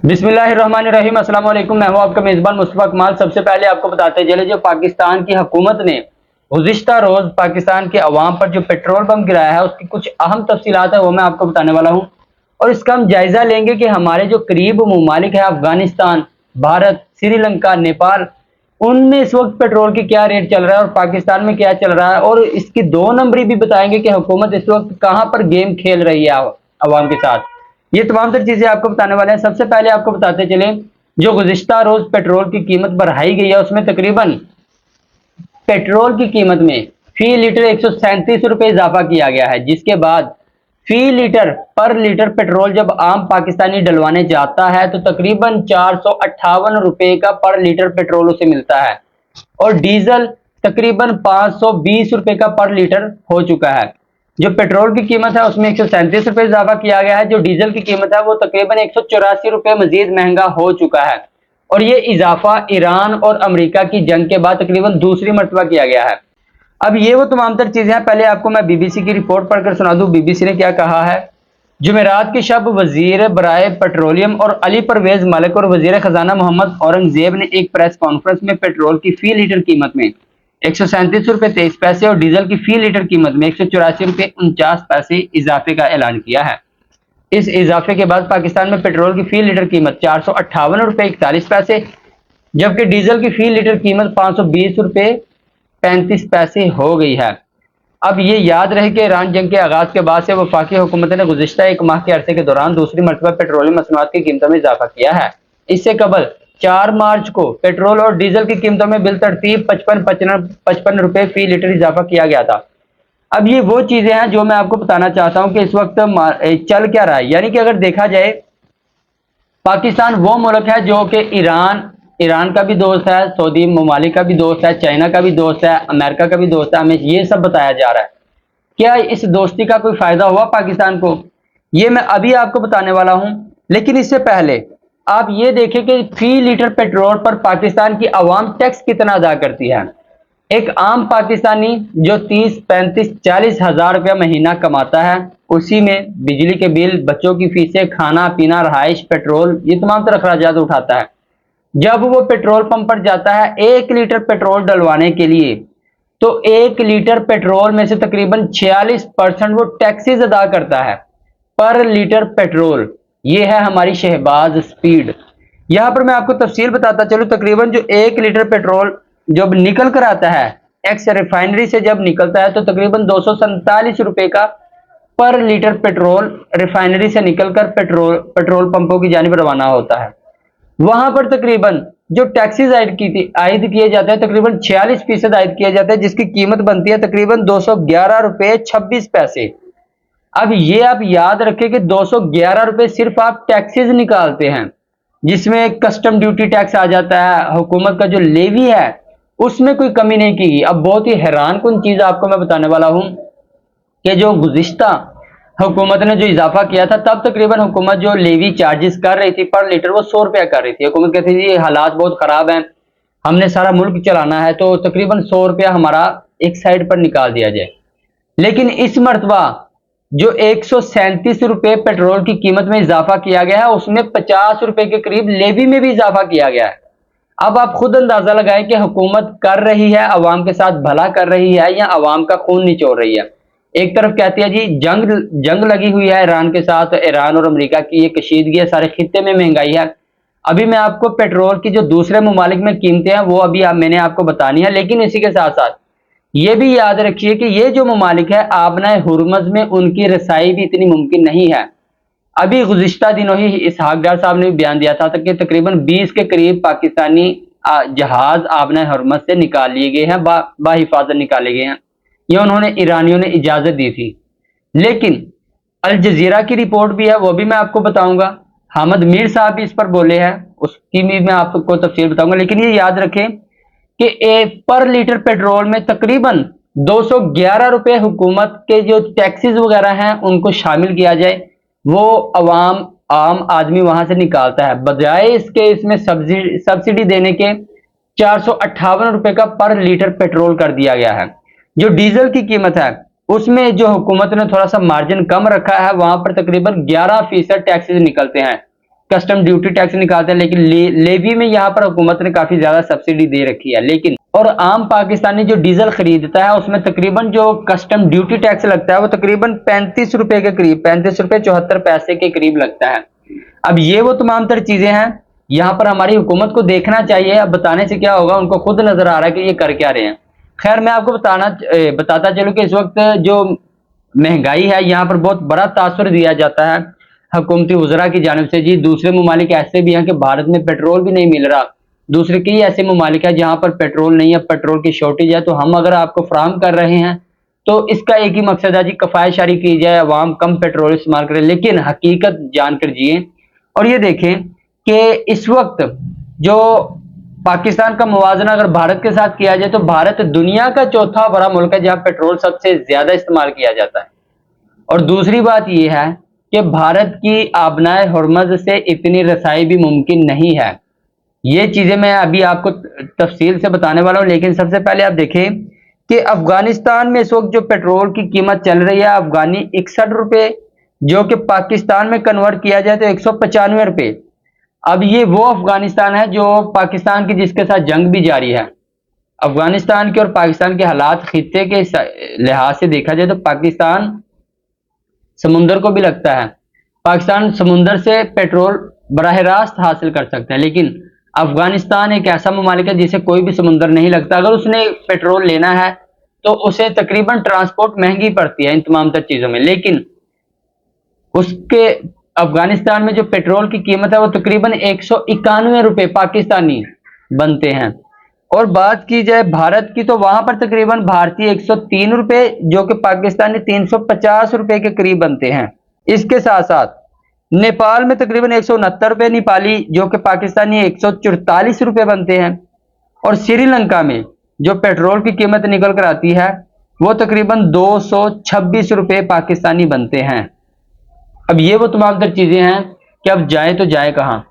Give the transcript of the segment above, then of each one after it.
बिस्मिल्लाहिर्रहमानिर्रहीम। अस्सलाम वालेकुम। मैं हूं आपका मेज़बान मुस्तफ़ा कमाल। सबसे पहले आपको बताते चले, जो पाकिस्तान की हुकूमत ने गुज़िश्ता रोज़ पाकिस्तान के अवाम पर जो पेट्रोल बम गिराया है, उसकी कुछ अहम तफ़सीलात है, वो मैं आपको बताने वाला हूं। और इसका हम जायज़ा लेंगे कि हमारे जो करीब ममालिक है, अफ़गानिस्तान, भारत, श्रीलंका, नेपाल, उनमें इस वक्त पेट्रोल की क्या रेट चल रहा है और पाकिस्तान में क्या चल रहा है, और इसकी दो नंबरी भी बताएंगे कि हुकूमत इस वक्त कहां पर गेम खेल रही है अवाम के साथ। ये तमाम तर चीजें आपको बताने वाले हैं। सबसे पहले आपको बताते चले, जो गुज़िश्ता रोज पेट्रोल की कीमत बढ़ाई गई है, उसमें तकरीबन पेट्रोल की कीमत में फी लीटर 137 रुपये इजाफा किया गया है, जिसके बाद फी लीटर पर लीटर पेट्रोल जब आम पाकिस्तानी डलवाने जाता है तो तकरीबन 458 रुपये का पर लीटर पेट्रोल उसे मिलता है, और डीजल तकरीबन 520 रुपये का पर लीटर हो चुका है। जो पेट्रोल की कीमत है उसमें 137 रुपये इजाफा किया गया है। जो डीजल की कीमत है वो तकरीबन 184 रुपये मजीद महंगा हो चुका है, और ये इजाफा ईरान और अमेरिका की जंग के बाद तकरीबन दूसरी मरतबा किया गया है। अब ये वो तमाम तर चीजें हैं। पहले आपको मैं बीबीसी की रिपोर्ट पढ़कर सुना दूं, बीबीसी ने क्या कहा है। जुमेरात की शब वजीर बराए पेट्रोलियम और अली परवेज मलिक और वजीर खजाना मोहम्मद औरंगजेब ने एक प्रेस कॉन्फ्रेंस में पेट्रोल की फी लीटर कीमत में 137 रुपये 23 पैसे और डीजल की फी लीटर कीमत में 184 रुपये 49 पैसे इजाफे का ऐलान किया है। इस इजाफे के बाद पाकिस्तान में पेट्रोल की फी लीटर कीमत 458 रुपये 41 पैसे, जबकि डीजल की फी लीटर कीमत 520 रुपये 35 पैसे हो गई है। अब ये याद रहे कि ईरान जंग के आगाज के बाद से वफाकी हुकूमत ने गुज़िश्ता एक माह के अरसे के दौरान दूसरी मरतबा पेट्रोलियम मसनूआत की कीमतों में इजाफा किया है। इससे कबल 4 मार्च को पेट्रोल और डीजल की कीमतों में बिल तरतीब 55 रुपये फी लीटर इजाफा किया गया था। अब ये वो चीजें हैं जो मैं आपको बताना चाहता हूं कि इस वक्त चल क्या रहा है। यानी कि अगर देखा जाए, पाकिस्तान वो मुल्क है जो कि ईरान का भी दोस्त है, सऊदी ममालिक का भी दोस्त है, चाइना का भी दोस्त है, अमेरिका का भी दोस्त है। हमें ये सब बताया जा रहा है। क्या इस दोस्ती का कोई फायदा हुआ पाकिस्तान को? ये मैं अभी आपको बताने वाला हूं। लेकिन इससे पहले आप ये देखें कि फी लीटर पेट्रोल पर पाकिस्तान की आवाम टैक्स कितना अदा करती है। एक आम पाकिस्तानी जो 30, 35, 40 हजार रुपया महीना कमाता है, उसी में बिजली के बिल, बच्चों की फीसें, खाना पीना, रहाइश, पेट्रोल, ये तमाम तरह अखराजात उठाता है। जब वो पेट्रोल पंप पर जाता है 1 लीटर पेट्रोल डलवाने के लिए, तो 1 लीटर पेट्रोल में से तकरीबन 46% वो टैक्सेस अदा करता है पर लीटर पेट्रोल। ये है हमारी शहबाज स्पीड। यहां पर मैं आपको तफसील बताता चलूं, तकरीबन जो 1 लीटर पेट्रोल जब निकल कर आता है एक्स रिफाइनरी से, जब निकलता है तो तकरीबन 247 रुपये का पर लीटर पेट्रोल रिफाइनरी से निकलकर पेट्रोल पंपों की जानिब रवाना होता है। वहां पर तकरीबन जो टैक्सेस आयद किए जाते हैं तकरीबन 46% आयद किया जाता है, जिसकी कीमत बनती है तकरीबन 211 रुपये 26 पैसे। अब ये आप याद रखें कि 211 रुपये सिर्फ आप टैक्सेस निकालते हैं, जिसमें कस्टम ड्यूटी टैक्स आ जाता है, हुकूमत का जो लेवी है उसमें कोई कमी नहीं की गई। अब बहुत ही हैरान कुन चीज आपको मैं बताने वाला हूं कि जो गुज़िश्ता हुकूमत ने जो इजाफा किया था, तब तकरीबन हुकूमत जो लेवी चार्जेस कर रही थी पर लीटर वो 100 रुपया कर रही थी। हुकूमत कहती थी ये हालात बहुत खराब हैं, हमने सारा मुल्क चलाना है, तो तकरीबन 100 रुपया हमारा एक साइड पर निकाल दिया जाए। लेकिन इस मरतबा जो 137 रुपये पेट्रोल की कीमत में इजाफा किया गया है, उसमें 50 रुपये के करीब लेवी में भी इजाफा किया गया है। अब आप खुद अंदाजा लगाएं कि हुकूमत कर रही है, अवाम के साथ भला कर रही है या अवाम का खून निचोड़ रही है। एक तरफ कहती है जी जंग लगी हुई है ईरान के साथ, ईरान और अमेरिका की ये कशीदगी है, सारे खित्ते में महंगाई है। अभी मैं आपको पेट्रोल की जो दूसरे ममालिक में कीमतें हैं वो अभी मैंने आपको बतानी है, लेकिन इसी के साथ साथ ये भी याद रखिए कि ये जो ममालिक है आबना हुरमज में उनकी रसाई भी इतनी मुमकिन नहीं है। अभी गुज़िश्ता दिनों ही इसहाक डार साहब ने भी बयान दिया था कि तकरीबन 20 के करीब पाकिस्तानी जहाज आबना हुरमज से निकाल लिए गए हैं, बाहिफाजत निकाले गए हैं। ये उन्होंने ईरानियों ने इजाजत दी थी। लेकिन अल जजीरा की रिपोर्ट भी है, वो भी मैं आपको बताऊंगा। हामिद मीर साहब भी इस पर बोले हैं, उसकी भी मैं आपको तफसील बताऊंगा। लेकिन ये याद रखें कि पर लीटर पेट्रोल में तकरीबन 211 रुपये हुकूमत के जो टैक्सेस वगैरह हैं उनको शामिल किया जाए, वो आम आदमी वहां से निकालता है। बजाय इसके इसमें सब्सिडी देने के 458 रुपये का पर लीटर पेट्रोल कर दिया गया है। जो डीजल की कीमत है उसमें जो हुकूमत ने थोड़ा सा मार्जिन कम रखा है, वहां पर तकरीबन 11% टैक्सेस निकलते हैं। कस्टम ड्यूटी टैक्स निकालते हैं, लेकिन लेवी में यहाँ पर हुकूमत ने काफी ज्यादा सब्सिडी दे रखी है। लेकिन और आम पाकिस्तानी जो डीजल खरीदता है उसमें तकरीबन जो कस्टम ड्यूटी टैक्स लगता है वो तकरीबन 35 रुपए के करीब, 35 रुपए 74 पैसे के करीब लगता है। अब ये वो तमाम तर चीजें हैं, यहाँ पर हमारी हुकूमत को देखना चाहिए। अब बताने से क्या होगा, उनको खुद नजर आ रहा है कि ये कर क्या रहे हैं। खैर मैं आपको बताता चलूं कि इस वक्त जो महंगाई है यहाँ पर बहुत बड़ा तासुर दिया जाता है हुकूमती वज़रा की जानिब से। जी दूसरे ममालिक ऐसे भी हैं कि भारत में पेट्रोल भी नहीं मिल रहा, दूसरे कई ऐसे ममालिक है जहां पर पेट्रोल नहीं है, पेट्रोल की शॉर्टेज है। तो हम अगर आपको फराहम कर रहे हैं तो इसका एक ही मकसद है जी, कफायत जारी की जाए, अवाम कम पेट्रोल इस्तेमाल करें, लेकिन हकीकत जानकर जिए। और ये देखें कि इस वक्त जो पाकिस्तान का मुवाजना अगर भारत के साथ किया जाए तो भारत दुनिया का चौथा बड़ा मुल्क है जहां पेट्रोल सबसे ज्यादा इस्तेमाल किया जाता है। और दूसरी बात यह है कि भारत की आबनाए हुर्मज से इतनी रसाई भी मुमकिन नहीं है। ये चीजें मैं अभी आपको तफसील से बताने वाला हूं, लेकिन सबसे पहले आप देखें कि अफगानिस्तान में इस वक्त जो पेट्रोल की कीमत चल रही है अफगानी 61 रुपए, जो कि पाकिस्तान में कन्वर्ट किया जाए तो 195 रुपए। अब ये वो अफगानिस्तान है जो पाकिस्तान की जिसके साथ जंग भी जारी है। अफगानिस्तान के और पाकिस्तान के हालात खित्ते के लिहाज से देखा जाए तो पाकिस्तान समुंदर को भी लगता है, पाकिस्तान समुंदर से पेट्रोल बराह रास्त हासिल कर सकता है, लेकिन अफगानिस्तान एक ऐसा ममालिक है जिसे कोई भी समुंदर नहीं लगता। अगर उसने पेट्रोल लेना है तो उसे तकरीबन ट्रांसपोर्ट महंगी पड़ती है इन तमाम तर चीजों में, लेकिन उसके अफगानिस्तान में जो पेट्रोल की कीमत है वो तकरीबन 191 रुपए पाकिस्तानी बनते हैं। और बात की जाए भारत की तो वहां पर तकरीबन भारतीय 103 रुपए जो कि पाकिस्तानी 350 रुपए के करीब बनते हैं। इसके साथ साथ नेपाल में तकरीबन 169 रुपए नेपाली जो कि पाकिस्तानी 144 रुपए बनते हैं। और श्रीलंका में जो पेट्रोल की कीमत निकल कर आती है वो तकरीबन 226 रुपए पाकिस्तानी बनते हैं। अब ये वो तमाम तर चीजें हैं कि अब जाए तो जाए कहां।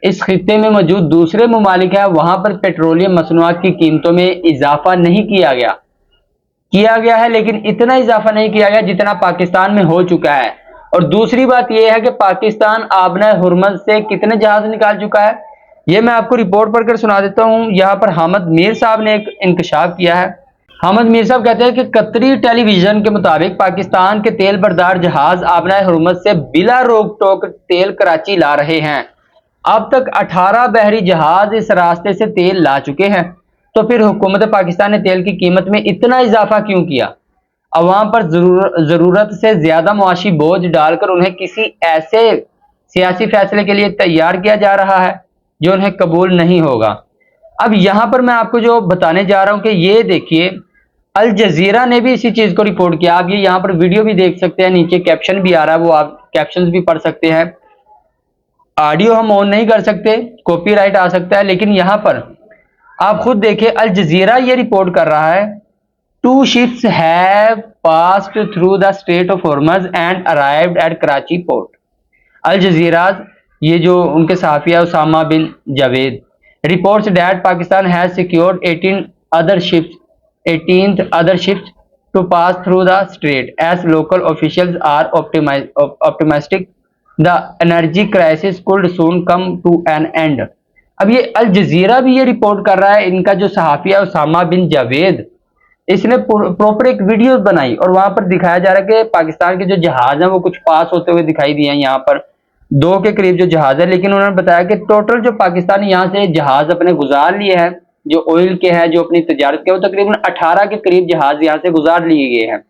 इस खित्ते में मौजूद दूसरे ममालिक है वहां पर पेट्रोलियम मसनूआत की कीमतों में इजाफा नहीं किया गया है, लेकिन इतना इजाफा नहीं किया गया जितना पाकिस्तान में हो चुका है। और दूसरी बात यह है कि पाकिस्तान आबना हुर्मज से कितने जहाज निकाल चुका है, यह मैं आपको रिपोर्ट पढ़कर सुना देता हूं। यहां पर हामिद मीर साहब ने एक इंकशाफ किया है। हामिद मीर साहब कहते हैं कि कतरी टेलीविजन के मुताबिक पाकिस्तान के तेल बरदार जहाज आबना हुर्मज से बिला रोक टोक तेल कराची ला रहे हैं। अब तक 18 बहरी जहाज इस रास्ते से तेल ला चुके हैं। तो फिर हुकूमत पाकिस्तान ने तेल की कीमत में इतना इजाफा क्यों किया? अवाम पर जरूरत से ज्यादा मुआशी बोझ डालकर उन्हें किसी ऐसे सियासी फैसले के लिए तैयार किया जा रहा है जो उन्हें कबूल नहीं होगा। अब यहां पर मैं आपको जो बताने जा रहा हूं कि ये देखिए, अल जजीरा ने भी इसी चीज को रिपोर्ट किया। आप ये यहाँ पर वीडियो भी देख सकते हैं, नीचे कैप्शन भी आ रहा है, वो आप कैप्शन भी पढ़ सकते हैं। ऑडियो हम ऑन नहीं कर सकते, कॉपीराइट आ सकता है, लेकिन यहां पर आप खुद देखिए, अल जजीरा ये रिपोर्ट कर रहा है, 2 ships have passed through the Strait of Hormuz and arrived at Karachi port। अल जजीरा ये जो उनके सहाफी है Usama bin Javed reports that Pakistan has secured 18th other ships to pass through the strait as local officials are optimistic the energy crisis could soon come to an end। अब ये अल जजीरा भी ये report कर रहा है, इनका जो सहाफी है उसामा बिन जावेद, इसने प्रॉपर एक वीडियो बनाई और वहां पर दिखाया जा रहा है कि पाकिस्तान के जो जहाज हैं वो कुछ पास होते हुए दिखाई दिए हैं। यहाँ पर 2 के करीब जो जहाज है, लेकिन उन्होंने बताया कि टोटल जो पाकिस्तानी यहाँ से जहाज अपने गुजार लिए हैं जो ऑयल के हैं, जो अपनी तजारत के, वो तकरीबन 18 के करीब जहाज यहाँ से गुजार लिए गए हैं।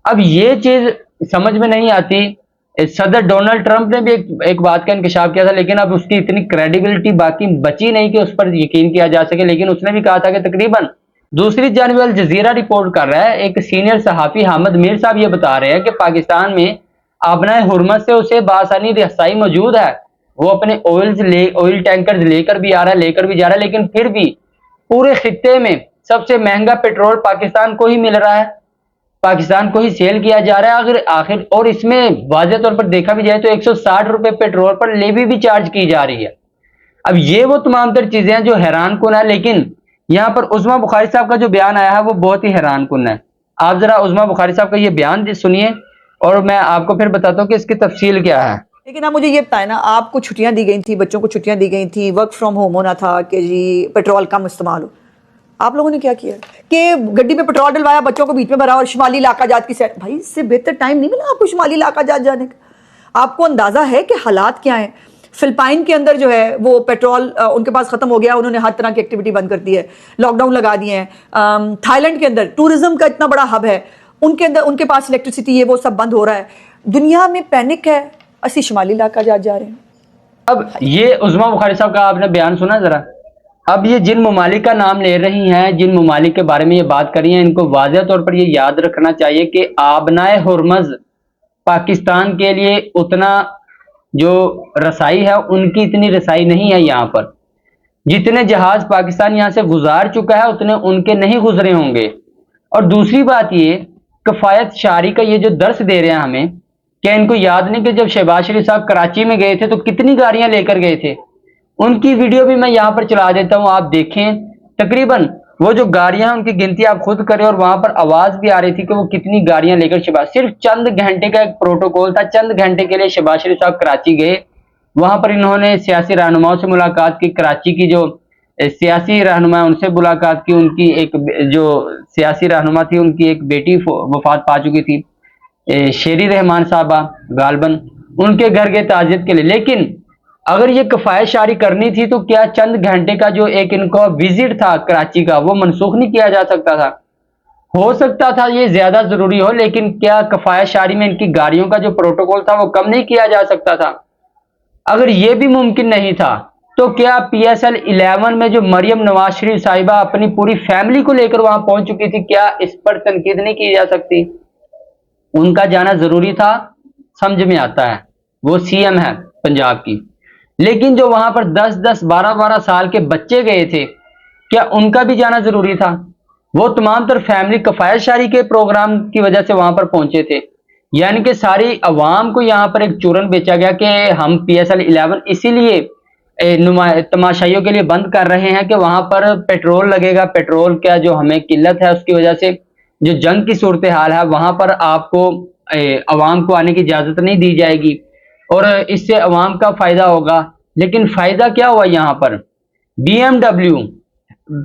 अब ये चीज समझ में नहीं आती। सदर डोनाल्ड ट्रंप ने भी एक बात का इंकशाफ किया था, लेकिन अब उसकी इतनी क्रेडिबिलिटी बाकी बची नहीं कि उस पर यकीन किया जा सके। लेकिन उसने भी कहा था कि तकरीबन दूसरी जानिब अल जजीरा रिपोर्ट कर रहा है, एक सीनियर सहाफी हामिद मीर साहब ये बता रहे हैं कि पाकिस्तान में आबना हुर्मज से उसे बासानी रसाई मौजूद है। वो अपने ऑयल टैंकर्स लेकर भी आ रहा है, लेकर भी जा रहा है, लेकिन फिर भी पूरे खित्ते में सबसे महंगा पेट्रोल पाकिस्तान को ही मिल रहा है, पाकिस्तान को ही सेल किया जा रहा है। अगर आखिर और इसमें वाज़ेह तौर पर देखा भी जाए तो 160 रुपए पेट्रोल पर लेवी भी चार्ज की जा रही है। अब ये वो तमाम तर चीजें हैं जो हैरान कुन है। लेकिन यहाँ पर उस्मा बुखारी साहब का जो बयान आया है वो बहुत ही हैरान कुन है। आप जरा उस्मा बुखारी साहब का ये बयान सुनिए और मैं आपको फिर बताता हूँ कि इसकी तफसील क्या है। लेकिन आप मुझे ये बताएं ना, आपको छुट्टियां दी गई थी, बच्चों को छुट्टियां दी गई थी, वर्क फ्रॉम होम होना था कि जी पेट्रोल कम इस्तेमाल हो, आप लोगों ने क्या किया कि गड्डी में पेट्रोल डलवाया, बच्चों को बीच में भरा और शुमाली इलाका जात की साइड। भाई इससे बेहतर टाइम नहीं मिला आपको शुमाली इलाका जात जाने का? आपको अंदाजा है कि हालात क्या है? फिलिपाइन के अंदर जो है वो पेट्रोल उनके पास खत्म हो गया, उन्होंने हर तरह की एक्टिविटी बंद कर दी है, लॉकडाउन लगा दिए हैं। थाईलैंड के अंदर टूरिज्म का इतना बड़ा हब है, उनके अंदर उनके पास इलेक्ट्रिसिटी है, वो सब बंद हो रहा है। दुनिया में पैनिक है, असि शुमाली इलाका जा रहे हैं। अब ये उज़मा बुखारी साहब का आपने बयान सुना जरा। अब ये जिन ममालिक का नाम ले रही हैं, जिन ममालिक के बारे में ये बात कर रही हैं, इनको वाज़ेह तौर पर ये याद रखना चाहिए कि आबनाए हुर्मज़ पाकिस्तान के लिए उतना जो रसाई है, उनकी इतनी रसाई नहीं है। यहाँ पर जितने जहाज पाकिस्तान यहाँ से गुजार चुका है उतने उनके नहीं गुजरे होंगे। और दूसरी बात ये किफायत शारी का ये जो दर्स दे रहे हैं हमें, क्या इनको याद नहीं कि जब शहबाज शरीफ साहब कराची में गए थे तो कितनी गाड़ियां लेकर गए थे? उनकी वीडियो भी मैं यहाँ पर चला देता हूँ, आप देखें। तकरीबन वो जो गाड़ियां हैं उनकी गिनती आप खुद करें, और वहां पर आवाज भी आ रही थी कि वो कितनी गाड़ियां लेकर शहबाज, सिर्फ चंद घंटे का एक प्रोटोकॉल था, चंद घंटे के लिए शहबाज शरीफ साहब कराची गए। वहां पर इन्होंने सियासी रहनुमाओं से मुलाकात की, कराची की जो सियासी रहनुमा उनसे मुलाकात की। उनकी एक जो सियासी रहनुमा थी उनकी एक बेटी वफात पा चुकी थी, शेरी रहमान साहबा गालबन, उनके घर गए ताजियत के लिए। लेकिन अगर ये किफायत शारी करनी थी तो क्या चंद घंटे का जो एक इनका विजिट था कराची का वो मनसूख नहीं किया जा सकता था? हो सकता था ये ज्यादा जरूरी हो, लेकिन क्या किफायत शारी में इनकी गाड़ियों का जो प्रोटोकॉल था वो कम नहीं किया जा सकता था? अगर ये भी मुमकिन नहीं था तो क्या PSL 11 में जो मरियम नवाज शरीफ साहिबा अपनी पूरी फैमिली को लेकर वहां पहुंच चुकी थी, क्या इस पर तनकीद नहीं की जा सकती? उनका जाना जरूरी था, समझ में आता है, वो CM है पंजाब की। लेकिन जो वहां पर 10-10 12-12 साल के बच्चे गए थे, क्या उनका भी जाना जरूरी था? वो तमाम तर फैमिली किफायत शारी के प्रोग्राम की वजह से वहां पर पहुंचे थे। यानी कि सारी अवाम को यहाँ पर एक चूरन बेचा गया कि हम PSL 11 इसीलिए तमाशाइयों के लिए बंद कर रहे हैं कि वहां पर पेट्रोल लगेगा, पेट्रोल का जो हमें किल्लत है उसकी वजह से जो जंग की सूरत हाल है वहां पर आपको अवाम को आने की इजाजत नहीं दी जाएगी और इससे अवाम का फायदा होगा। लेकिन फायदा क्या हुआ? यहाँ पर BMW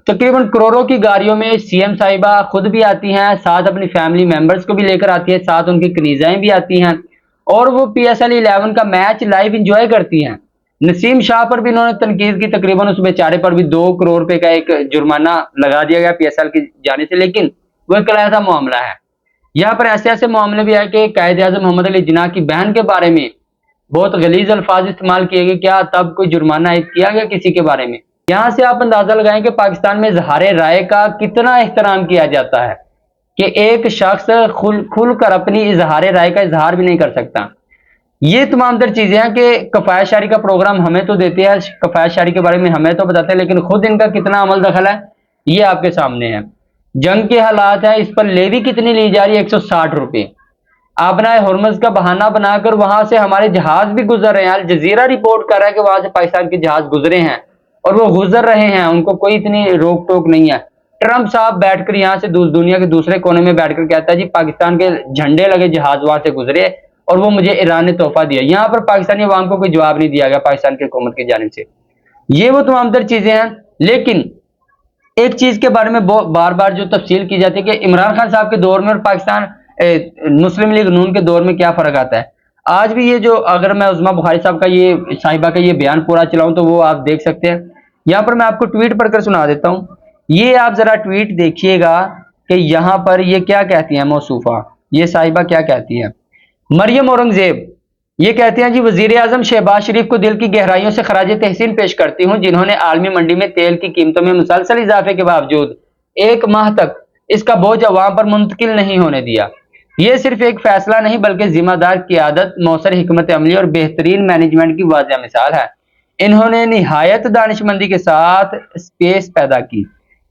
तकरीबन करोड़ों की गाड़ियों में CM साहिबा खुद भी आती हैं, साथ अपनी फैमिली मेंबर्स को भी लेकर आती है, साथ उनकी कनीजाएं भी आती हैं और वो PSL 11 का मैच लाइव इंजॉय करती हैं। नसीम शाह पर भी इन्होंने तनकीद की, तकरीबन उस बेचारे पर भी 2 करोड़ रुपए का एक जुर्माना लगा दिया गया PSL की जाने से, लेकिन वो एक ऐसा मामला है। यहाँ पर ऐसे ऐसे मामले भी आए कि कायद आज़म मोहम्मद अली जिन्ना की बहन के बारे में बहुत गलीज अल्फाज इस्तेमाल किए गए, क्या तब कोई जुर्माना किया गया किसी के बारे में? यहाँ से आप अंदाजा लगाएं कि पाकिस्तान में इजहार राय का कितना एहतराम किया जाता है कि एक शख्स खुलकर अपनी इजहार राय का इजहार भी नहीं कर सकता। ये तमाम तर चीजें हैं कि किफायत शारी का प्रोग्राम हमें तो देते हैं, किफायत शारी के बारे में हमें तो बताते हैं, लेकिन खुद इनका कितना अमल दखल है ये आपके सामने है। जंग के हालात है, इस पर लेवी कितनी ली जा रही है? 160 रुपए। आबनाए हुर्मज का बहाना बनाकर वहां से हमारे जहाज भी गुजर रहे हैं। अल जजीरा रिपोर्ट कर रहा है कि वहां से पाकिस्तान के जहाज गुजरे हैं और वो गुजर रहे हैं, उनको कोई इतनी रोक टोक नहीं है। ट्रंप साहब बैठकर यहाँ से दुनिया के दूसरे कोने में बैठकर कहता है जी पाकिस्तान के झंडे लगे जहाज वहां से गुजरे और वो मुझे ईरान ने तोहफा दिया। यहाँ पर पाकिस्तानी अवाम को कोई जवाब नहीं दिया गया पाकिस्तान की हुकूमत की जानिब से। ये वो तमाम तर चीजें हैं। लेकिन एक चीज के बारे में बार बार जो तफसील की जाती है कि इमरान खान साहब के दौर में और पाकिस्तान मुस्लिम लीग नून के दौर में क्या फर्क आता है। आज भी ये जो, अगर मैं उज़मा बुखारी साहब का ये साहिबा का ये बयान पूरा चलाऊं तो वो आप देख सकते हैं। यहाँ पर मैं आपको ट्वीट पढ़कर सुना देता हूँ, ये आप जरा ट्वीट देखिएगा कि यहाँ पर ये क्या कहती हैं मौसूफा, ये साहिबा क्या कहती है। मरियम औरंगजेब ये कहती हैं जी वजीर आजम शहबाज शरीफ को दिल की गहराइयों से खराज तहसीन पेश करती हूँ, जिन्होंने आलमी मंडी में तेल की कीमतों में मुसलसल इजाफे के बावजूद 1 माह तक इसका बोझ अवाम पर मुंतकिल नहीं होने दिया। यह सिर्फ एक फैसला नहीं बल्कि जिम्मेदार क़ियादत, मौसर हिकमत अमली और बेहतरीन मैनेजमेंट की वाज़ेह मिसाल है। इन्होंने निहायत दानिशमंदी के साथ स्पेस पैदा की,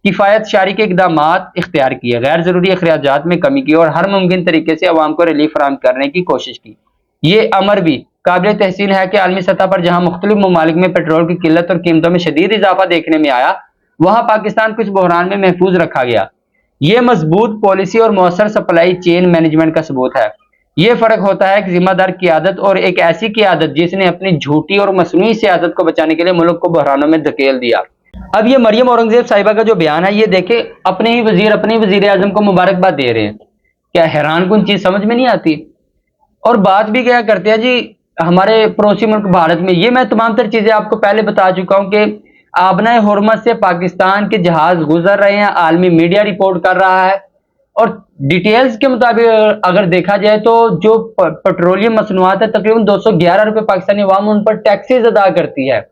किफ़ायत शारी के इकदाम इख्तियार किए, गैर ज़रूरी अखराजात में कमी की और हर मुमकिन तरीके से अवाम को रिलीफ फराहम करने की कोशिश की। ये अमर भी काबिल तहसीन है कि आलमी सतह पर जहां मुख्तलिफ ममालिक में पेट्रोल की किल्लत और कीमतों में शदीद इजाफा देखने में आया, वहां पाकिस्तान कुछ बहरान में महफूज रखा गया। ये मजबूत पॉलिसी और मौसर सप्लाई चेन मैनेजमेंट का सबूत है। ये फर्क होता है एक जिम्मेदार क़यादत और एक ऐसी क़यादत जिसने अपनी झूठी और मसनूई सियासत को बचाने के लिए मुल्क को बहरानों में धकेल दिया। अब ये मरियम औरंगजेब साहिबा का जो बयान है, ये देखे अपने ही वजीर आजम को मुबारकबाद दे रहे हैं। क्या हैरान कुन चीज समझ में नहीं आती। और बात भी क्या करते हैं जी हमारे पड़ोसी मुल्क भारत में। ये मैं तमाम तर चीजें आपको पहले बता चुका हूं कि आबना हुर्मत से पाकिस्तान के जहाज गुजर रहे हैं, आलमी मीडिया रिपोर्ट कर रहा है। और डिटेल्स के मुताबिक अगर देखा जाए तो जो पेट्रोलियम मसनूआत है तकरीबन 211 रुपए पाकिस्तानी अवाम उन पर टैक्सेस अदा करती है।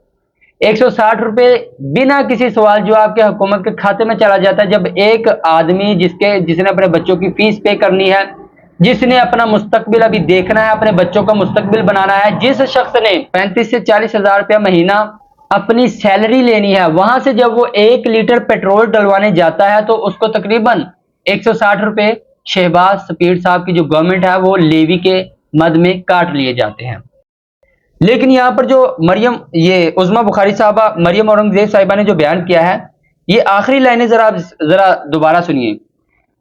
160 रुपए बिना किसी सवाल जवाब के हुकूमत के खाते में चला जाता है। जब एक आदमी जिसने अपने बच्चों की फीस पे करनी है, जिसने अपना मुस्तकबिल अभी देखना है, अपने बच्चों का मुस्तकबिल बनाना है, जिस शख्स ने 35 से 40 हजार रुपया महीना अपनी सैलरी लेनी है, वहां से जब वो 1 लीटर पेट्रोल डलवाने जाता है तो उसको तकरीबन 160 रुपए शहबाज सपीर साहब की जो गवर्नमेंट है वो लेवी के मद में काट लिए जाते हैं। लेकिन यहाँ पर जो ये उज़्मा बुखारी साहबा मरियम औरंगजेब साहिबा ने जो बयान किया है, ये आखिरी लाइनें जरा दोबारा सुनिए।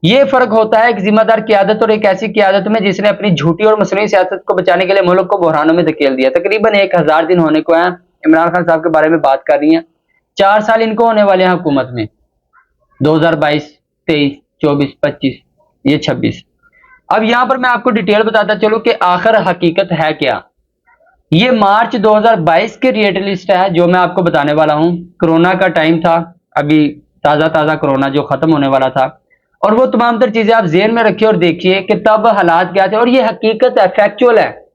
ये फर्क होता है एक जिम्मेदार क़यादत और एक ऐसी क़यादत में जिसने अपनी झूठी और मसनूई सियासत को बचाने के लिए मुल्क को बहरानों में धकेल दिया। तकरीबन 1000 दिन होने को हैं। इमरान खान साहब के बारे में बात कर रही हैं। 4 साल इनको होने वाले हैं हुकूमत में, 2022, 23, 24, 25, ये 26। अब यहां पर मैं आपको डिटेल बताता चलूं कि आखिर हकीकत है क्या। ये मार्च 2022 के रेट लिस्ट है जो मैं आपको बताने वाला हूं। कोरोना का टाइम था, अभी ताजा कोरोना जो खत्म होने वाला था, और वो तमाम तर चीजें आप जेहन में रखिए और देखिए कि तब हालात क्या थे। और ये हकीकत है, फैक्चुअल है,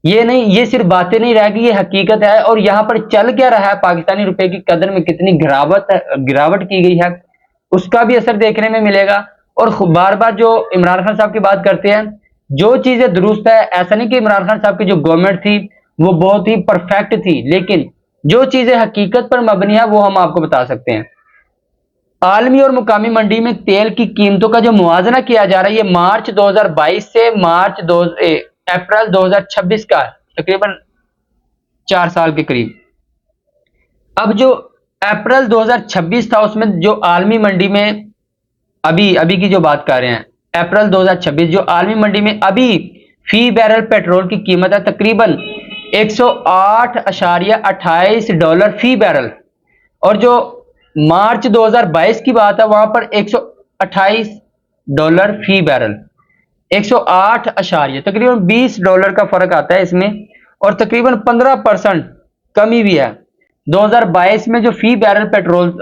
ये नहीं, ये सिर्फ बातें नहीं रह गई, ये हकीकत है। और यहाँ पर चल क्या रहा है, पाकिस्तानी रुपए की कदर में कितनी गिरावट की गई है, उसका भी असर देखने में मिलेगा। और बार बार जो इमरान खान साहब की बात करते हैं, जो चीजें दुरुस्त है, ऐसा नहीं कि इमरान खान साहब की जो गवर्नमेंट थी वो बहुत ही परफेक्ट थी, लेकिन जो चीजें हकीकत पर मबनी है वो हम आपको बता सकते हैं। आलमी और मुकामी मंडी में तेल की कीमतों का जो मुआवजा किया जा रहा है, ये मार्च 2022 से अप्रैल 2026 का, तकरीबन 4 साल के करीब। अब जो अप्रैल 2026 था उसमें जो आलमी मंडी में अभी की जो बात कर रहे हैं, अप्रैल 2026 जो आलमी मंडी में अभी फी बैरल पेट्रोल की कीमत है तकरीबन $108.28 फी बैरल। और जो मार्च 2022 की बात है वहां पर $128 फी बैरल, 108 अशारिया, तकरीबन $20 का फर्क आता है इसमें। और तकरीबन 15% कमी भी है। 2022 में जो फी बैरल पेट्रोल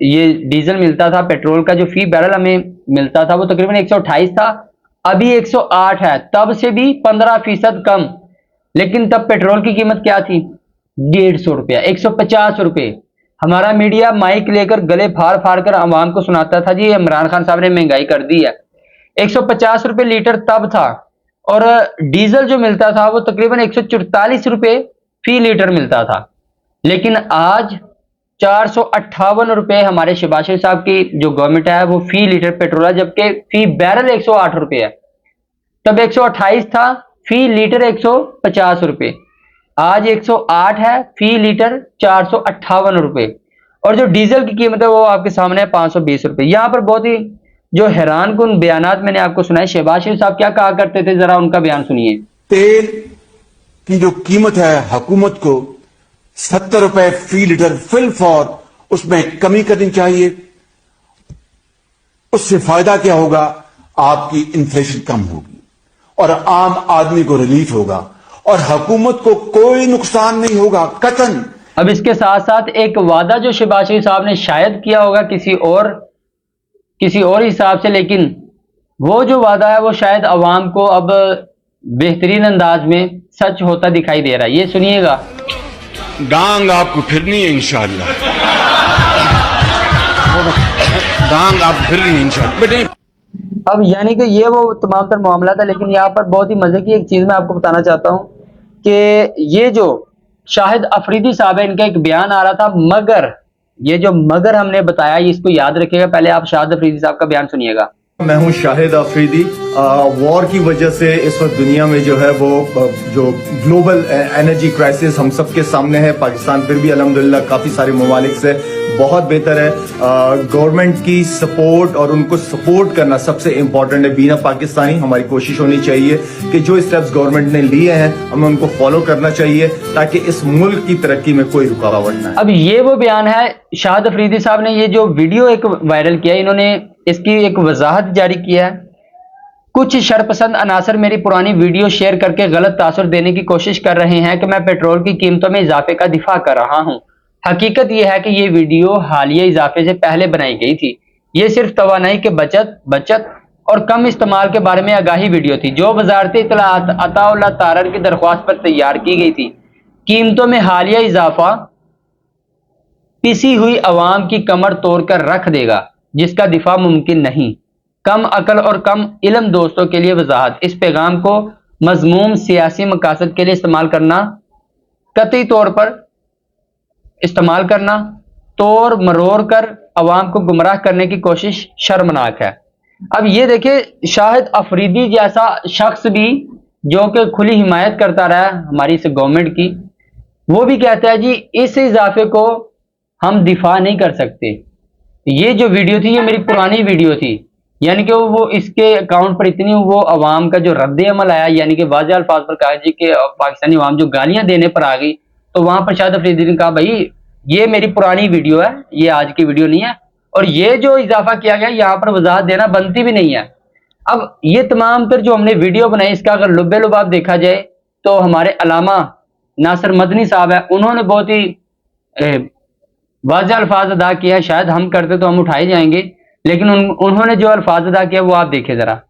ये डीजल मिलता था, पेट्रोल का जो फी बैरल हमें मिलता था वो तकरीबन 128 था, अभी 108 है, तब से भी 15% कम। लेकिन तब पेट्रोल की कीमत क्या थी, 150 रुपया, 150 रुपए। हमारा मीडिया माइक लेकर गले फाड़ फाड़ कर आवाम को सुनाता था जी इमरान खान साहब ने महंगाई कर दी है। 150 रुपए लीटर तब था, और डीजल जो मिलता था वो तकरीबन 144 रुपए फी लीटर मिलता था। लेकिन आज 458 रुपए हमारे शहबाज शरीफ साहब की जो गवर्नमेंट है वो फी लीटर पेट्रोल है, जबकि फी बैरल 108 रुपए है। तब 128 था, फी लीटर 150 रुपए, आज 108 है, फी लीटर 458 रुपए। और जो डीजल की कीमत है वो आपके सामने है 520 रुपए। यहां पर बहुत ही जो हैरान कुन बयानात मैंने आपको सुनाए। शहबाज शरीफ साहब क्या कहा करते थे, जरा उनका बयान सुनिए। तेल की जो कीमत है हुकूमत को 70 रुपए फी लीटर फिल फॉर, उसमें कमी करनी चाहिए। उससे फायदा क्या होगा, आपकी इन्फ्लेशन कम होगी और आम आदमी को रिलीफ होगा और हुकूमत को कोई नुकसान नहीं होगा कतन। अब इसके साथ साथ एक वादा जो शहबाज शरीफ साहब ने शायद किया होगा किसी और हिसाब से, लेकिन वो जो वादा है वो शायद अवाम को अब बेहतरीन अंदाज में सच होता दिखाई दे रहा है। ये सुनिएगा। डांग आपको फिरनी है इंशाअल्लाह, डांग आप फिरनी है इंशाअल्लाह बेटे। अब यानी कि ये वो तमाम तर मामला था। लेकिन यहाँ पर बहुत ही मजे की एक चीज मैं आपको बताना चाहता हूँ कि ये जो शाहिद अफरीदी साहब है, इनका एक बयान आ रहा था, मगर ये जो मगर हमने बताया इसको याद रखिएगा। पहले आप शाहिद अफरीदी साहब का बयान सुनिएगा। मैं हूं शाहिद अफरीदी। वॉर की वजह से इस वक्त दुनिया में जो है वो जो ग्लोबल एनर्जी क्राइसिस हम सब के सामने है। पाकिस्तान फिर भी अल्हम्दुलिल्लाह काफी सारे ममालिक से बहुत बेहतर है। गवर्नमेंट की सपोर्ट और उनको सपोर्ट करना सबसे इंपॉर्टेंट है। बीना पाकिस्तानी हमारी कोशिश होनी चाहिए कि जो स्टेप्स गवर्नमेंट ने लिए हैं हमें उनको फॉलो करना चाहिए ताकि इस मुल्क की तरक्की में कोई रुकावट ना आए। अब ये वो बयान है, शाहिद अफरीदी साहब ने ये जो वीडियो एक वायरल किया, इन्होंने इसकी एक वजाहत जारी किया है। कुछ शरपसंद अनासर मेरी पुरानी वीडियो शेयर करके गलत तासुर देने की कोशिश कर रहे हैं कि मैं पेट्रोल की कीमतों में इजाफे का दिफा कर रहा हूं। हकीकत यह है कि ये वीडियो हालिया इजाफे से पहले बनाई गई थी। ये सिर्फ तवानाई के बचत और कम इस्तेमाल के बारे में आगाही वीडियो थी जो वजारत इत्तलाआत अताउल्लाह तारर की दरख्वास्त पर तैयार की गई थी। कीमतों में हालिया इजाफा पिसी हुई अवाम की कमर तोड़कर रख देगा जिसका दिफा मुमकिन नहीं। कम अकल और कम इल्म दोस्तों के लिए वजाहत, इस पैगाम को मजमूम सियासी मकासद के लिए इस्तेमाल करना, कतई तौर पर इस्तेमाल करना, तोड़ मरोड़ कर अवाम को गुमराह करने की कोशिश शर्मनाक है। अब ये देखिए, शाहिद अफरीदी जैसा शख्स भी जो कि खुली हिमायत करता रहा हमारी इस गवर्नमेंट की, वो भी कहता है जी इस इजाफे को हम दिफा नहीं कर सकते। ये जो वीडियो थी ये मेरी पुरानी वीडियो थी, यानी कि वो इसके अकाउंट पर इतनी वो अवाम का जो रद्द अमल आया, यानी कि वाज़ेह अल्फाज पर कहा जी कि पाकिस्तानी अवाम जो गालियां देने पर आ गई, तो वहां पर शाहिद अफरीदी ने कहा भाई ये मेरी पुरानी वीडियो है, ये आज की वीडियो नहीं है, और ये जो इजाफा किया गया यहाँ पर वजाहत देना बनती भी नहीं है। अब ये तमाम तर जो हमने वीडियो बनाई, इसका अगर लुब्बे लुबाब देखा जाए तो हमारे अलामा नासिर मदनी साहब है, उन्होंने बहुत ही वाज़ेह अल्फाज अदा किया। शायद हम करते तो हम उठाए जाएंगे, लेकिन उन्होंने जो अल्फाज अदा किया वो आप देखे जरा।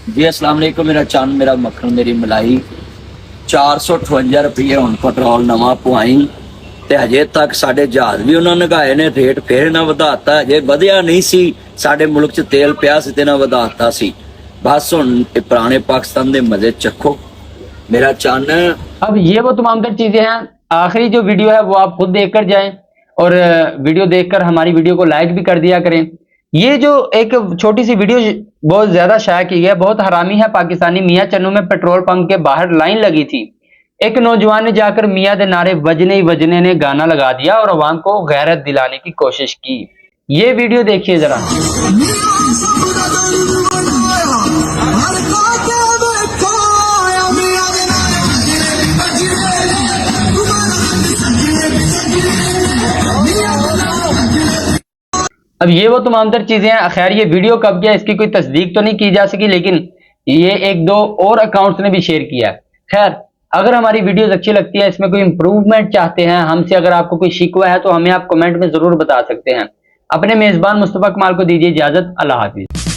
जी अस्सलाम वालेकुम, मेरा चंद मेरा मक्खन मेरी मलाई 458 रुपये हुण पेट्रोल नवा पवाई ते हजे तक साडे जहाज भी उन्होंने नगाए ने, रेट फिर ना वधाता, हजे वधिया नहीं सी, साडे मुल्क च तेल पिया सी ते ना वधाता सी। बस हुण पुराने पाकिस्तान दे मजे चखो मेरा चंद। अब ये वो तमाम तर चीजें हैं। आखिरी जो वीडियो है वो आप खुद देख कर जाएं और वीडियो देखकर हमारी वीडियो को लाइक भी कर दिया करें। ये जो एक छोटी सी वीडियो बहुत ज्यादा शाया की गई है, बहुत हरामी है। पाकिस्तानी मियाँ चन्नू में पेट्रोल पंप के बाहर लाइन लगी थी, एक नौजवान ने जाकर मियाँ दे नारे वजने ही वजने ने गाना लगा दिया और अवाम को गैरत दिलाने की कोशिश की। ये वीडियो देखिए जरा। अब ये वो तमाम तर चीजें हैं। खैर ये वीडियो कब किया इसकी कोई तस्दीक तो नहीं की जा सकी, लेकिन ये एक दो और अकाउंट्स ने भी शेयर किया है। खैर अगर हमारी वीडियोस अच्छी लगती है, इसमें कोई इंप्रूवमेंट चाहते हैं हमसे, अगर आपको कोई शिकवा है तो हमें आप कमेंट में जरूर बता सकते हैं। अपने मेजबान मुस्तफा कमाल को दीजिए इजाजत। अल्लाह हाफिज।